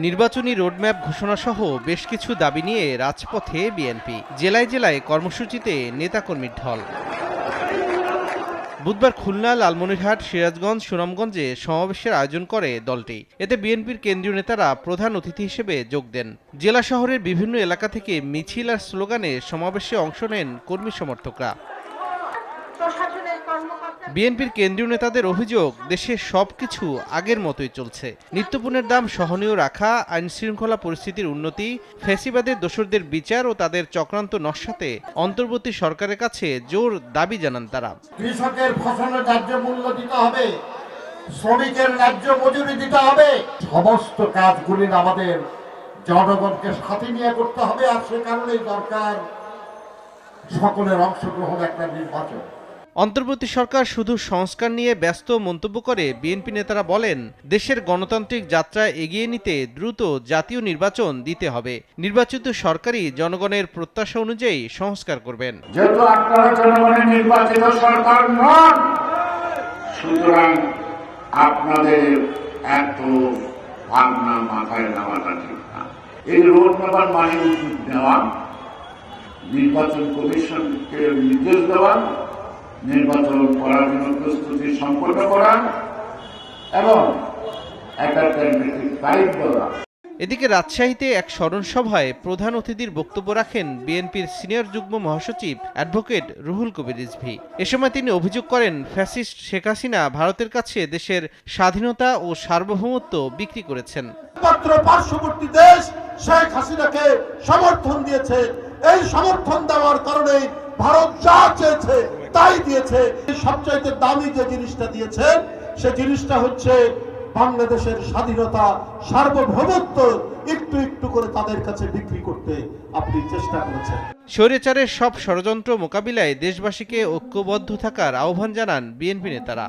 নির্বাচনী রোডম্যাপ ঘোষণাসহ বেশ কিছু দাবি নিয়ে রাজপথে বিএনপি। জেলায় জেলায় কর্মসূচিতে নেতাকর্মীর ঢল। বুধবার খুলনা, লালমনিরহাট, সিরাজগঞ্জ, সুনামগঞ্জে সমাবেশের আয়োজন করে দলটি। এতে বিএনপির কেন্দ্রীয় নেতারা প্রধান অতিথি হিসেবে যোগ দেন। জেলা শহরের বিভিন্ন এলাকা থেকে মিছিল আর স্লোগানে সমাবেশে অংশ নেন কর্মী সমর্থকরা। বিএনপির কেন্দ্রীয় নেতাদের অভিযোগ, দেশে সবকিছু আগের মতোই চলছে। নিত্যপণ্যের দাম সহনীয় রাখা, আইন শৃঙ্খলা পরিস্থিতির উন্নতি, ফ্যাসিবাদের দোসরদের বিচার ও তাদের চক্রান্ত নস্যাতে অন্তর্বর্তী সরকারের কাছে জোর দাবি জানান তারা। কৃষকের ফসলের ন্যায্য মূল্য দিতে হবে, শ্রমিকের ন্যায্য মজুরি দিতে হবে। সমস্ত কাজগুলি আমাদের জনগণকে সাথে নিয়ে করতে হবে, আর সে কারণেই দরকার সকলের অংশগ্রহণ একটা নির্বাচন। অন্তর্বর্তী সরকার শুধু সংস্কার নিয়ে ব্যস্ত মন্তব্য করে বিএনপি নেতারা বলেন, দেশের গণতান্ত্রিক যাত্রা এগিয়ে নিতে দ্রুত জাতীয় নির্বাচন দিতে হবে। নির্বাচিত সরকারই জনগণের প্রত্যাশা অনুযায়ী সংস্কার করবেন। যেহেতু আপনারা জনগণের নির্বাচিত সরকার নন, সুতরাং আপনাদের এত ভাবনা মাথায় নেওয়াটা ঠিক না। এই রোড নেওয়ার মানে উদ্যোগ নেওয়া, নির্বাচন কমিশনকে নির্দেশ দেওয়া, নির্বাচন করার জন্য প্রস্তুতি সম্পন্ন করা এবং একটা তারিখ দেওয়া। এদিকে রাজশাহীতে এক স্মরণ সভায় প্রধান অতিথির বক্তব্য রাখেন বিএনপির সিনিয়র যুগ্ম মহাসচিব অ্যাডভোকেট রুহুল কবির রিজভী। এ সময় তিনি অভিযোগ করেন, ফ্যাসিস্ট শেখ হাসিনা ভারতের কাছে দেশের স্বাধীনতা ও সার্বভৌমত্ব বিক্রি করেছেন। মাত্র পার্শ্ববর্তী দেশ শেখ হাসিনাকে সমর্থন দিয়েছে। এই সমর্থন দেওয়ার কারণে ভারত যা চেয়েছে তাই দিয়েছে। সবচাইতে দামি যে জিনিসটা দিয়েছেন সে জিনিসটা হচ্ছে বাংলাদেশের স্বাধীনতা, সার্বভৌমত্ব একটু একটু করে তাদের কাছে বিক্রি করতে আপনি চেষ্টা করেছেন। স্বৈরাচারের সব ষড়যন্ত্র মোকাবিলায় দেশবাসীকে ঐক্যবদ্ধ থাকার আহ্বান জানান বিএনপি নেতারা।